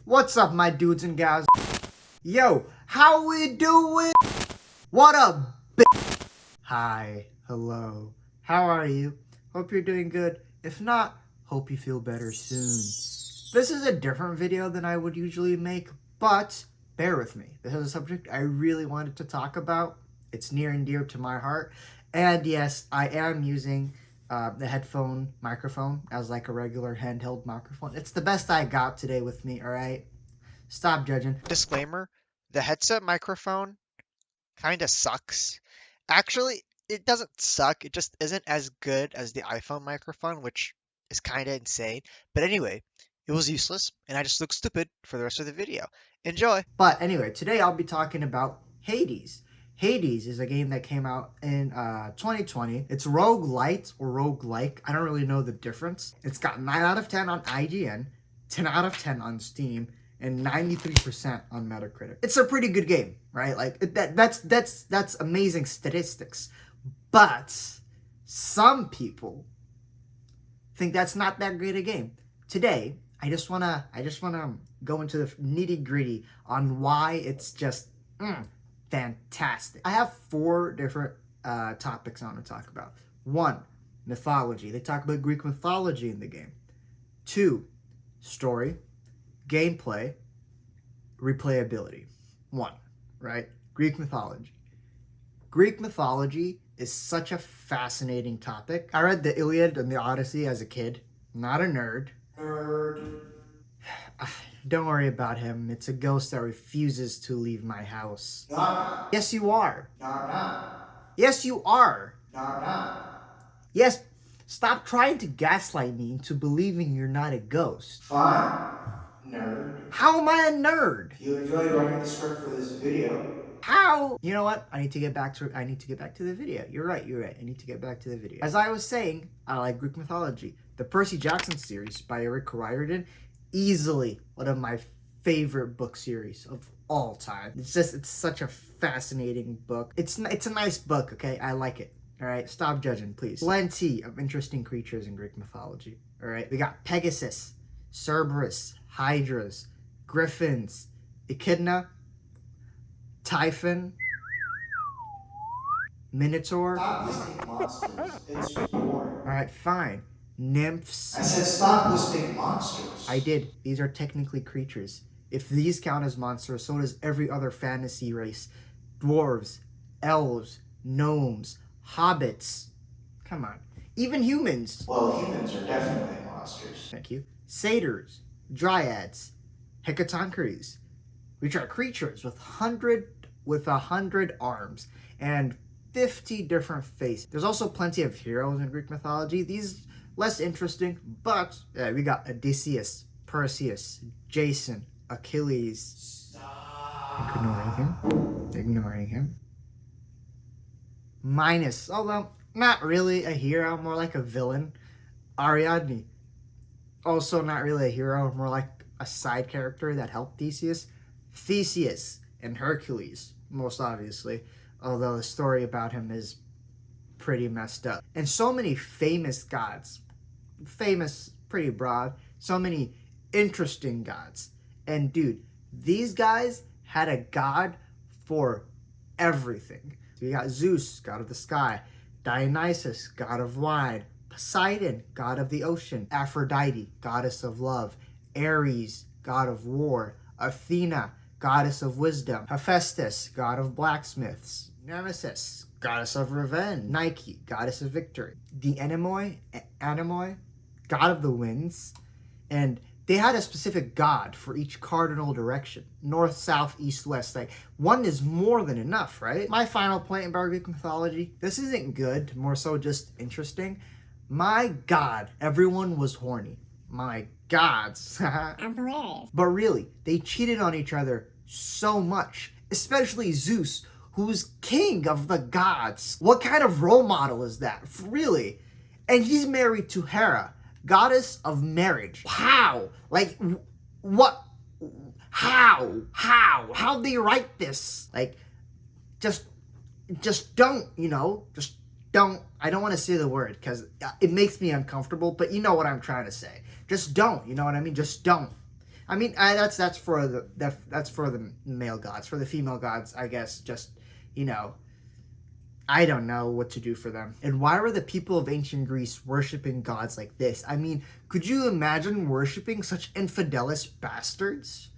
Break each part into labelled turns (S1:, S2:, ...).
S1: What's up, my dudes and gals? Yo, how we doing? What up, Hi, hello. How are you? Hope you're doing good. If not, hope you feel better soon. This is a different video than I would usually make, but bear with me. This is a subject I really wanted to talk about. It's near and dear to my heart. And yes, I am using the headphone microphone as like a regular handheld microphone. It's the best I got today with me, all right? Stop judging.
S2: Disclaimer, the headset microphone kind of sucks. Actually, it doesn't suck, it just isn't as good as the iPhone microphone, which is kind of insane. But anyway, it was useless, and I just look stupid for the rest of the video. Enjoy!
S1: But anyway, today I'll be talking about Hades. Hades is a game that came out in 2020. It's roguelite or roguelike. I don't really know the difference. It's got 9 out of 10 on IGN, 10 out of 10 on Steam, and 93% on Metacritic. It's a pretty good game, right? Like that's amazing statistics. But some people think that's not that great a game. Today, I just wanna go into the nitty gritty on why it's just fantastic. I have 4 different topics I want to talk about. 1, mythology. They talk about Greek mythology in the game. 2, story, gameplay, replayability. 1, right? Greek mythology. Greek mythology is such a fascinating topic. I read the Iliad and the Odyssey as a kid. Not a nerd. Don't worry about him. It's a ghost that refuses to leave my house.
S3: Not.
S1: Yes, you are.
S3: Not.
S1: Yes, you are.
S3: Not.
S1: Yes, stop trying to gaslight me into believing you're not a ghost.
S3: Fine. Nerd.
S1: How am I a nerd?
S3: You enjoyed writing the script for this video.
S1: How? You know what? I need to get back to the video. You're right. I need to get back to the video. As I was saying, I like Greek mythology. The Percy Jackson series by Rick Riordan, easily one of my favorite book series of all time. It's such a fascinating book. It's a nice book, okay? I like it. All right, stop judging, please. Plenty of interesting creatures in Greek mythology. All right, we got Pegasus, Cerberus, Hydras, Griffins, Echidna, Typhon, Minotaur.
S3: Stop listing monsters. It's boring.
S1: Alright, fine. Nymphs.
S3: I said stop listing monsters.
S1: I did. These are technically creatures. If these count as monsters, so does every other fantasy race. Dwarves, elves, gnomes, hobbits. Come on. Even humans.
S3: Well, humans are definitely monsters.
S1: Thank you. Satyrs, dryads, hecatonchires, which are creatures with 100 arms and 50 different faces. There's also plenty of heroes in Greek mythology. These less interesting, but we got Odysseus, Perseus, Jason, Achilles.
S3: Stop.
S1: Ignoring him. Minos, although not really a hero, more like a villain. Ariadne, also not really a hero, more like a side character that helped Theseus. Theseus and Hercules, most obviously, although the story about him is pretty messed up. And so many famous gods, famous, pretty broad, so many interesting gods. And dude, these guys had a god for everything. So you got Zeus, god of the sky, Dionysus, god of wine, Poseidon, god of the ocean, Aphrodite, goddess of love, Ares, god of war, Athena, goddess of wisdom, Hephaestus, god of blacksmiths, Nemesis, goddess of revenge, Nike, goddess of victory, the Anemoi, god of the winds, and they had a specific god for each cardinal direction, north, south, east, west. Like, one is more than enough, right? My final point about Greek mythology, this isn't good, more so just interesting. My god, everyone was horny. My gods.
S4: I'm hilarious.
S1: But really, they cheated on each other so much, especially Zeus, who's king of the gods. What kind of role model is that? Really? And he's married to Hera, goddess of marriage. How? Like, what? How? How'd they write this? Like, just don't, just don't. I don't want to say the word because it makes me uncomfortable, but you know what I'm trying to say. Just don't, you know what I mean? Just don't. I mean, that's for the male gods. For the female gods, I guess just, you know, I don't know what to do for them. And why were the people of ancient Greece worshiping gods like this? I mean, could you imagine worshiping such infidelis bastards?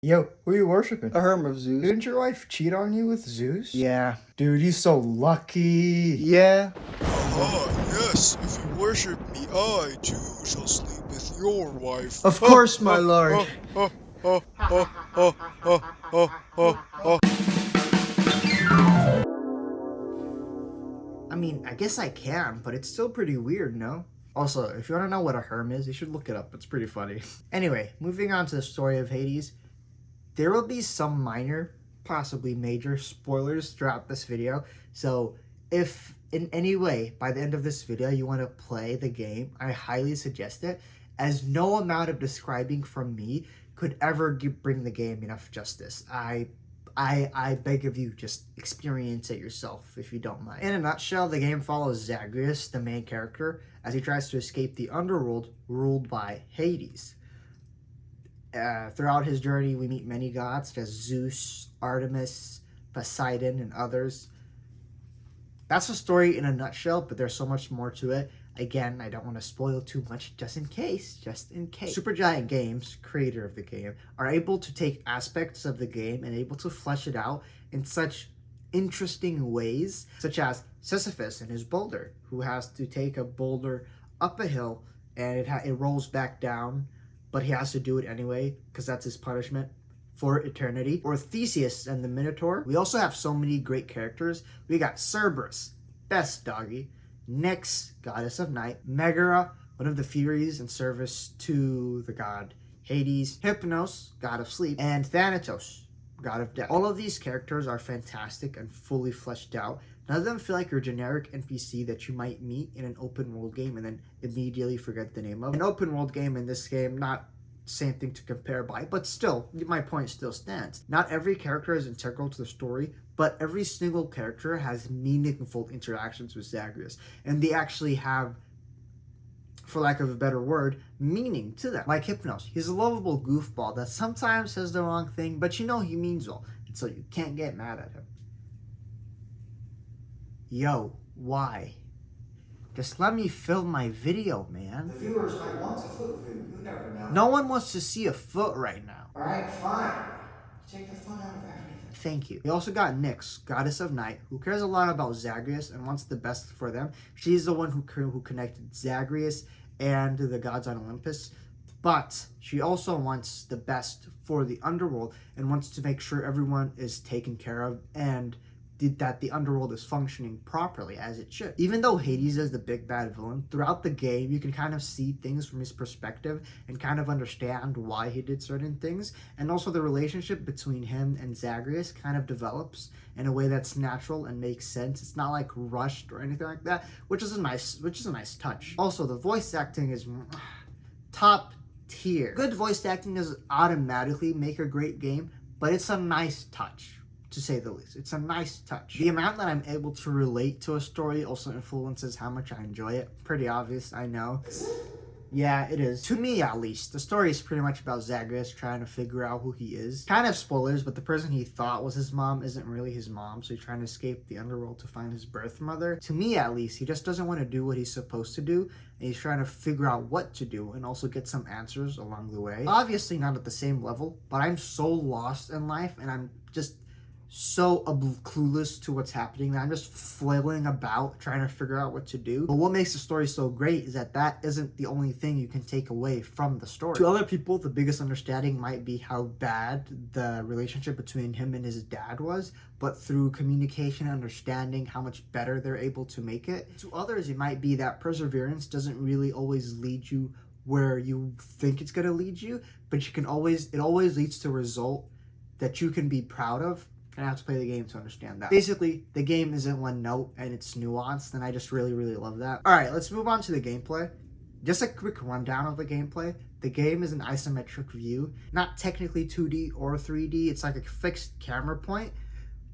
S1: Yo, who are you worshiping?
S4: A hermit of Zeus.
S1: Didn't your wife cheat on you with Zeus?
S4: Yeah.
S1: Dude, you're so lucky.
S4: Yeah.
S2: Yes, if you worship me, I too shall sleep with your wife.
S4: Of course, my lord.
S1: I mean, I guess I can, but it's still pretty weird, no? Also, if you want to know what a herm is, you should look it up. It's pretty funny. Anyway, moving on to the story of Hades. There will be some minor, possibly major spoilers throughout this video. So if in any way, by the end of this video, you want to play the game, I highly suggest it, as no amount of describing from me could ever bring the game enough justice. I beg of you, just experience it yourself if you don't mind. In a nutshell, the game follows Zagreus, the main character, as he tries to escape the underworld ruled by Hades. Throughout his journey, we meet many gods such as Zeus, Artemis, Poseidon, and others. That's the story in a nutshell, but there's so much more to it. Again, I don't want to spoil too much just in case. Supergiant Games, creator of the game, are able to take aspects of the game and able to flesh it out in such interesting ways, such as Sisyphus and his boulder, who has to take a boulder up a hill and it rolls back down, but he has to do it anyway because that's his punishment for eternity. Or Theseus and the Minotaur. We also have so many great characters. We got Cerberus, best doggy, Nyx, goddess of night, Megara, one of the Furies in service to the god Hades, Hypnos, god of sleep, and Thanatos, god of death. All of these characters are fantastic and fully fleshed out. None of them feel like your generic NPC that you might meet in an open world game and then immediately forget the name of. An open world game in this game, not same thing to compare by, but still, my point still stands. Not every character is integral to the story, but every single character has meaningful interactions with Zagreus, and they actually have, for lack of a better word, meaning to them. Like Hypnos, he's a lovable goofball that sometimes says the wrong thing, but you know he means well, and so you can't get mad at him. Yo, why? Just let me film my video, man.
S3: The viewers might want a foot view. You never know.
S1: No one wants to see a foot right now.
S3: Alright, fine. Take the fun out of everything.
S1: Thank you. We also got Nyx, goddess of night, who cares a lot about Zagreus and wants the best for them. She's the one who connected Zagreus and the gods on Olympus. But she also wants the best for the underworld and wants to make sure everyone is taken care of and that the underworld is functioning properly as it should. Even though Hades is the big bad villain, throughout the game you can kind of see things from his perspective and kind of understand why he did certain things, and also the relationship between him and Zagreus kind of develops in a way that's natural and makes sense. It's not like rushed or anything like that, which is a nice touch. Also, the voice acting is top tier. Good voice acting doesn't automatically make a great game, but it's a nice touch, to say the least. It's a nice touch. The amount that I'm able to relate to a story also influences how much I enjoy it. Pretty obvious, I know. Yeah, it is. To me, at least. The story is pretty much about Zagreus trying to figure out who he is. Kind of spoilers, but the person he thought was his mom isn't really his mom, so he's trying to escape the underworld to find his birth mother. To me, at least, he just doesn't want to do what he's supposed to do, and he's trying to figure out what to do and also get some answers along the way. Obviously not at the same level, but I'm so lost in life, and I'm just so clueless to what's happening that I'm just flailing about trying to figure out what to do. But what makes the story so great is that isn't the only thing you can take away from the story. To other people, the biggest understanding might be how bad the relationship between him and his dad was, but through communication and understanding how much better they're able to make it. To others, it might be that perseverance doesn't really always lead you where you think it's going to lead you, but it always leads to a result that you can be proud of. And I have to play the game to understand that. Basically, the game isn't one note and it's nuanced, and I just really, really love that. Alright, let's move on to the gameplay. Just a quick rundown of the gameplay. The game is an isometric view, not technically 2D or 3D. It's like a fixed camera point,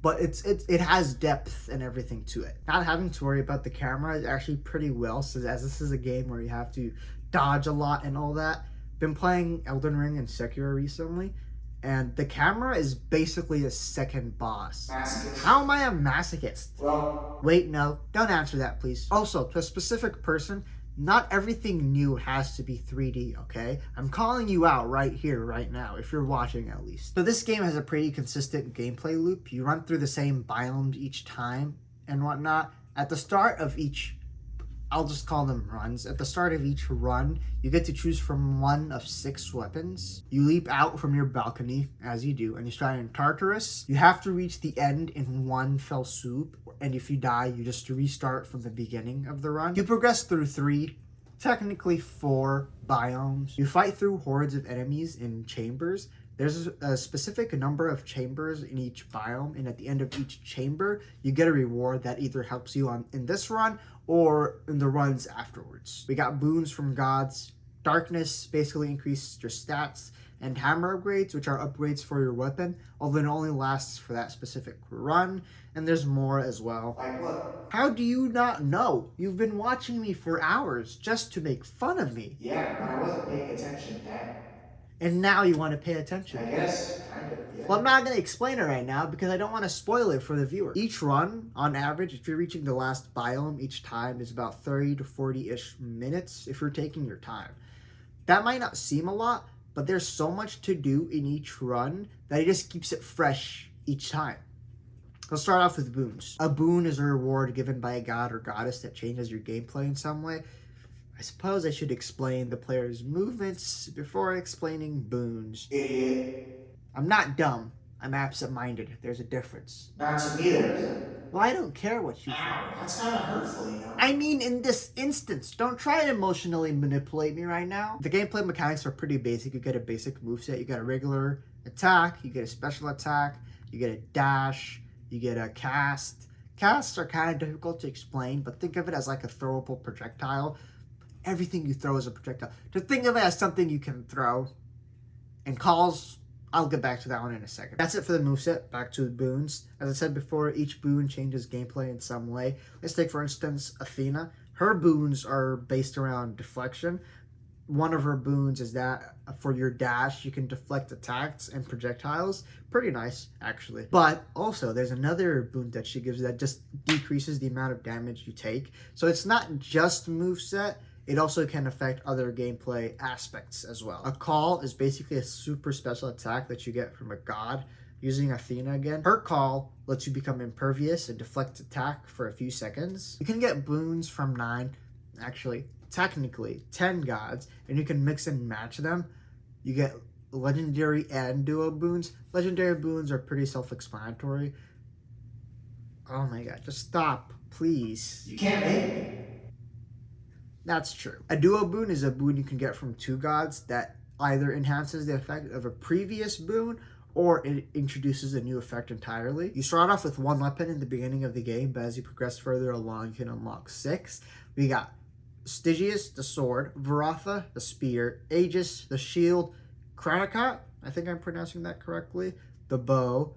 S1: but it has depth and everything to it. Not having to worry about the camera is actually pretty well, so as this is a game where you have to dodge a lot and all that. Been playing Elden Ring and Sekiro recently, and the camera is basically a second boss.
S3: Masochist.
S1: How am I a masochist?
S3: Well,
S1: Wait, no, don't answer that, please. Also, to a specific person, not everything new has to be 3D, okay? I'm calling you out right here, right now, if you're watching at least. So this game has a pretty consistent gameplay loop. You run through the same biomes each time and whatnot. At the start of each, I'll just call them runs. At the start of each run, you get to choose from one of 6 weapons. You leap out from your balcony, as you do, and you start in Tartarus. You have to reach the end in one fell swoop, and if you die, you just restart from the beginning of the run. You progress through 3, technically 4 biomes. You fight through hordes of enemies in chambers. There's a specific number of chambers in each biome, and at the end of each chamber, you get a reward that either helps you in this run or in the runs afterwards. We got boons from gods. Darkness basically increases your stats, and hammer upgrades, which are upgrades for your weapon, although it only lasts for that specific run, and there's more as well.
S3: like what?
S1: How do you not know? You've been watching me for hours just to make fun of me,
S3: Yeah, but I wasn't paying attention then.
S1: and now you want to pay
S3: I
S1: attention.
S3: guess, kind of, yeah.
S1: Well, I'm not going to explain it right now because I don't want to spoil it for the viewer. Each run, on average, if you're reaching the last biome each time, is about 30 to 40-ish minutes if you're taking your time. That might not seem a lot, but there's so much to do in each run that it just keeps it fresh each time. Let's start off with boons. A boon is a reward given by a god or goddess that changes your gameplay in some way. I suppose I should explain the player's movements before explaining boons.
S3: Idiot.
S1: I'm not dumb. I'm absent-minded. There's a difference.
S3: Not to me, there isn't.
S1: Well, I don't care what you think.
S3: Ow, that's kind of hurtful, you know?
S1: I mean, in this instance, don't try to emotionally manipulate me right now. The gameplay mechanics are pretty basic. You get a basic moveset. You get a regular attack. You get a special attack. You get a dash. You get a cast. Casts are kind of difficult to explain, but think of it as like a throwable projectile. Everything you throw is a projectile. Just think of it as something you can throw. And calls, I'll get back to that one in a second. That's it for the moveset. Back to the boons. As I said before, each boon changes gameplay in some way. Let's take, for instance, Athena. Her boons are based around deflection. One of her boons is that for your dash, you can deflect attacks and projectiles. Pretty nice, actually. But also, there's another boon that she gives that just decreases the amount of damage you take. So it's not just moveset. It also can affect other gameplay aspects as well. A call is basically a super special attack that you get from a god. Using Athena again, her call lets you become impervious and deflect attack for a few seconds. You can get boons from 9, actually, technically 10 gods, and you can mix and match them. You get legendary and duo boons. Legendary boons are pretty self-explanatory. Oh my god, just stop, please.
S3: You can't make me.
S1: That's true. A duo boon is a boon you can get from 2 gods that either enhances the effect of a previous boon or it introduces a new effect entirely. You start off with 1 weapon in the beginning of the game, but as you progress further along, you can unlock 6. We got Stygius, the sword, Varatha, the spear, Aegis, the shield, Kranakot, I think I'm pronouncing that correctly, the bow,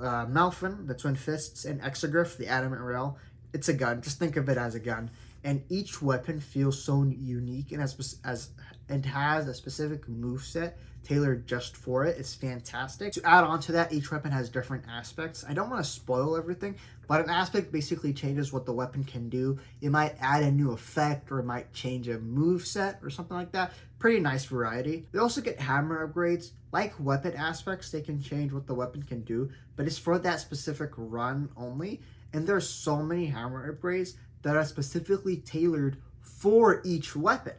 S1: Malphon, the twin fists, and Exegryph, the adamant rail. It's a gun. Just think of it as a gun. And each weapon feels so unique and has a specific moveset tailored just for it. It's fantastic. To add on to that, each weapon has different aspects. I don't want to spoil everything, but an aspect basically changes what the weapon can do. It might add a new effect, or it might change a moveset or something like that. Pretty nice variety. We also get hammer upgrades. Like weapon aspects, they can change what the weapon can do, but it's for that specific run only. And there's so many hammer upgrades that are specifically tailored for each weapon,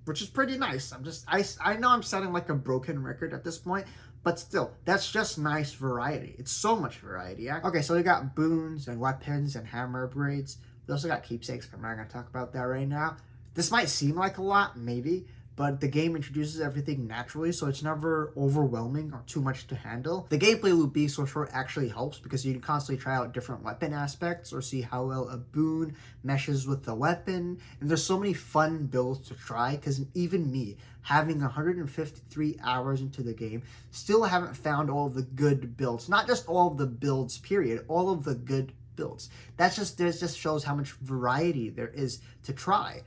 S1: which is pretty nice. I know I'm sounding like a broken record at this point, but still, that's just nice variety. It's so much variety. Yeah? Okay, so we got boons and weapons and hammer upgrades. We also got keepsakes, but I'm not going to talk about that right now. This might seem like a lot, maybe, but the game introduces everything naturally, so it's never overwhelming or too much to handle. The gameplay loop being so short actually helps because you can constantly try out different weapon aspects or see how well a boon meshes with the weapon, and there's so many fun builds to try because even me, having 153 hours into the game, still haven't found all of the good builds. Not just all of the builds, period, all of the good builds. That just shows how much variety there is to try.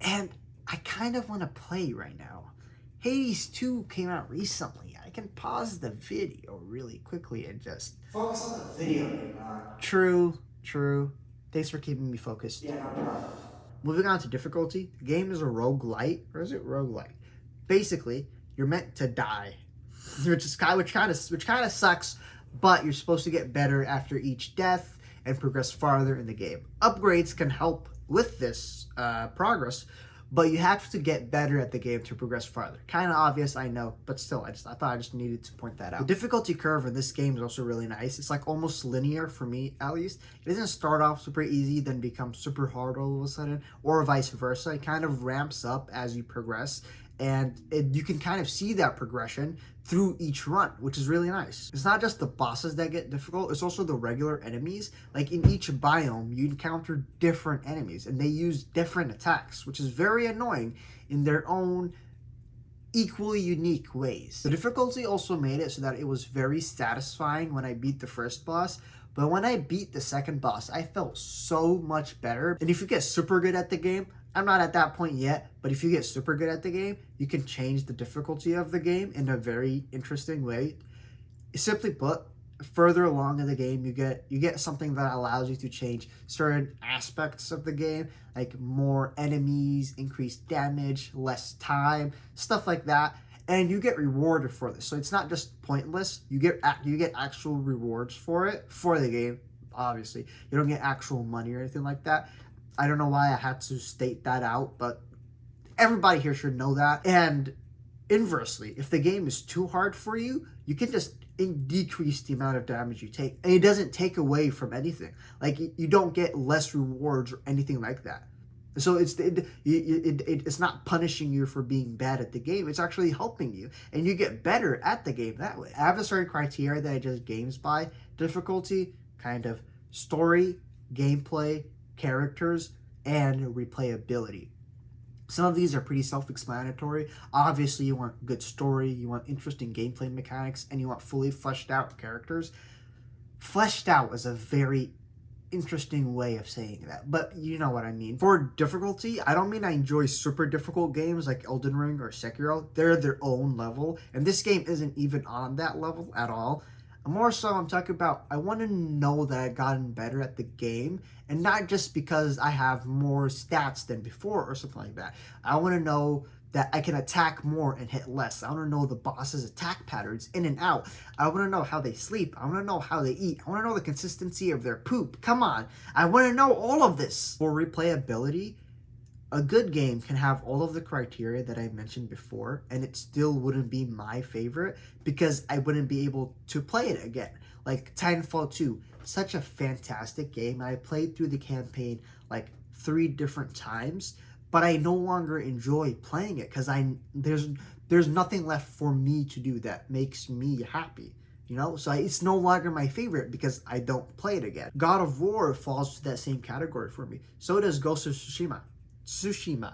S1: And I kind of want to play right now. Hades 2 came out recently. I can pause the video really quickly and just...
S3: Focus on the video, Neymar.
S1: True. Thanks for keeping me focused.
S3: Yeah, no problem.
S1: Moving on to difficulty. The game is a roguelite, or is it roguelite? Basically, you're meant to die, which kind of sucks, but you're supposed to get better after each death and progress farther in the game. Upgrades can help with this progress, but you have to get better at the game to progress farther. Kind of obvious, I know, but still, I thought I just needed to point that out. The difficulty curve in this game is also really nice. It's like almost linear for me, at least. It doesn't start off super easy, then become super hard all of a sudden, or vice versa. It kind of ramps up as you progress, and you can kind of see that progression through each run, which is really nice. It's not just the bosses that get difficult, it's also the regular enemies. Like in each biome, you encounter different enemies, and they use different attacks, which is very annoying in their own equally unique ways. The difficulty also made it so that it was very satisfying when I beat the first boss, but when I beat the second boss, I felt so much better. And if you get super good at the game, I'm not at that point yet, but if you get super good at the game, you can change the difficulty of the game in a very interesting way. Simply put, further along in the game, you get something that allows you to change certain aspects of the game, like more enemies, increased damage, less time, stuff like that, and you get rewarded for this. So it's not just pointless. You get actual rewards for it for the game. Obviously, you don't get actual money or anything like that. I don't know why I had to state that out, but everybody here should know that. And inversely, if the game is too hard for you, you can just decrease the amount of damage you take. And it doesn't take away from anything. Like, you don't get less rewards or anything like that. So it's not punishing you for being bad at the game. It's actually helping you. And you get better at the game that way. I have a certain criteria that I judge games by. Difficulty, kind of story, gameplay, characters, and replayability. Some of these are pretty self-explanatory. Obviously, you want good story, you want interesting gameplay mechanics, and you want fully fleshed out characters. Fleshed out is a very interesting way of saying that, but you know what I mean. For difficulty, I don't mean I enjoy super difficult games like Elden Ring or Sekiro. They're their own level, and this game isn't even on that level at all. More so, I'm talking about, I want to know that I've gotten better at the game, and not just because I have more stats than before or something like that. I want to know that I can attack more and hit less. I want to know the boss's attack patterns in and out. I want to know how they sleep. I want to know how they eat. I want to know the consistency of their poop. Come on. I want to know all of this. For replayability, a good game can have all of the criteria that I mentioned before, and it still wouldn't be my favorite because I wouldn't be able to play it again. Like Titanfall 2, such a fantastic game. I played through the campaign like 3 different times, but I no longer enjoy playing it because there's nothing left for me to do that makes me happy. You know, so it's no longer my favorite because I don't play it again. God of War falls to that same category for me. So does Ghost of Tsushima. Tsushima.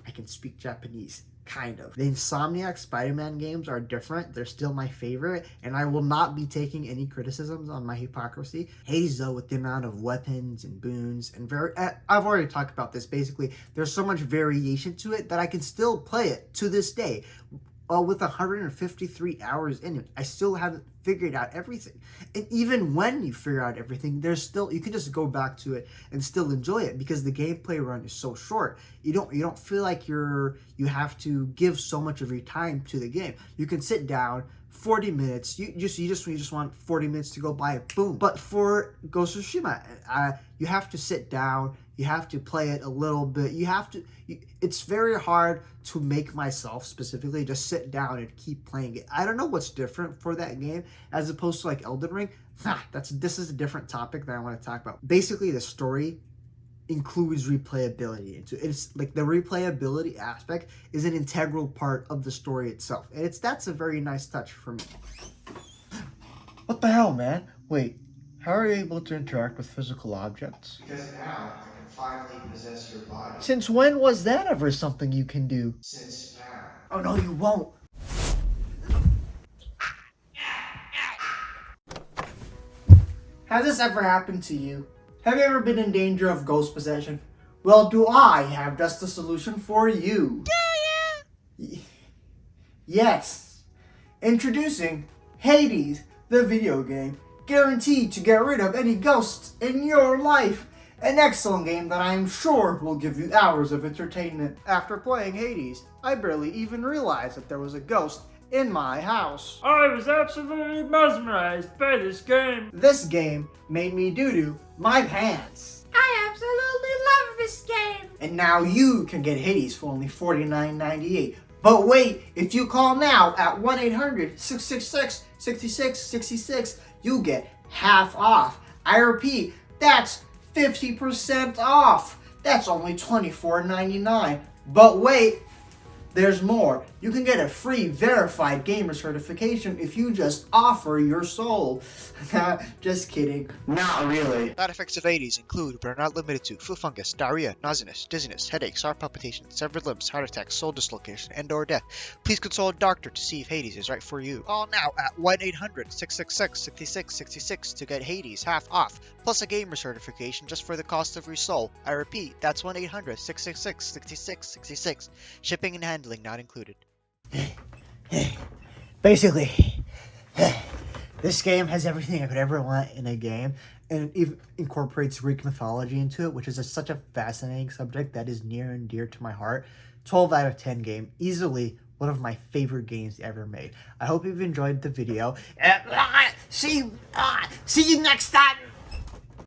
S1: I can speak Japanese, kind of. The Insomniac Spider-Man games are different. They're still my favorite, and I will not be taking any criticisms on my hypocrisy. Hades, though, with the amount of weapons and boons and I've already talked about this. Basically, there's so much variation to it that I can still play it to this day. With 153 hours in it, I still haven't figured out everything. And even when you figure out everything, you can just go back to it and still enjoy it because the gameplay run is so short. You don't feel like you have to give so much of your time to the game. You can sit down 40 minutes. You just want 40 minutes to go by it, boom. But for Ghost of Tsushima, you have to sit down. You have to play it a little bit. It's very hard to make myself specifically just sit down and keep playing it. I don't know what's different for that game as opposed to like Elden Ring. This is a different topic that I want to talk about. Basically, the story includes replayability. It's like the replayability aspect is an integral part of the story itself, and that's a very nice touch for me.
S4: What the hell, man? Wait, how are you able to interact with physical objects?
S3: Because now I can finally possess your body.
S4: Since when was that ever something you can do?
S3: Since now.
S1: Oh no, you won't. Has this ever happened to you? Have you ever been in danger of ghost possession? Well, do I have just the solution for you? Yeah. Yes. Introducing Hades, the video game, guaranteed to get rid of any ghosts in your life. An excellent game that I am sure will give you hours of entertainment. After playing Hades, I barely even realized that there was a ghost in my house.
S5: I was absolutely mesmerized by this game.
S1: This game made me doo-doo my pants.
S6: I absolutely love this game.
S1: And now you can get Hades for only $49.98. But wait, if you call now at 1-800-666-6666, you get half off. I repeat, that's 50% off. That's only $24.99. But wait, there's more. You can get a free verified gamer certification if you just offer your soul. Just kidding. Not really.
S2: Side effects of Hades include, but are not limited to, foot fungus, diarrhea, nauseousness, dizziness, headaches, heart palpitations, severed limbs, heart attacks, soul dislocation, and/or death. Please consult a doctor to see if Hades is right for you. Call now at 1-800-666-6666 to get Hades half off, plus a gamer certification just for the cost of your soul. I repeat, that's 1-800-666-6666. Shipping and handling not included.
S1: Basically, this game has everything I could ever want in a game, and it even incorporates Greek mythology into it, which is such a fascinating subject that is near and dear to my heart. 12 out of 10 game, easily one of my favorite games ever made. I hope you've enjoyed the video. See you next time.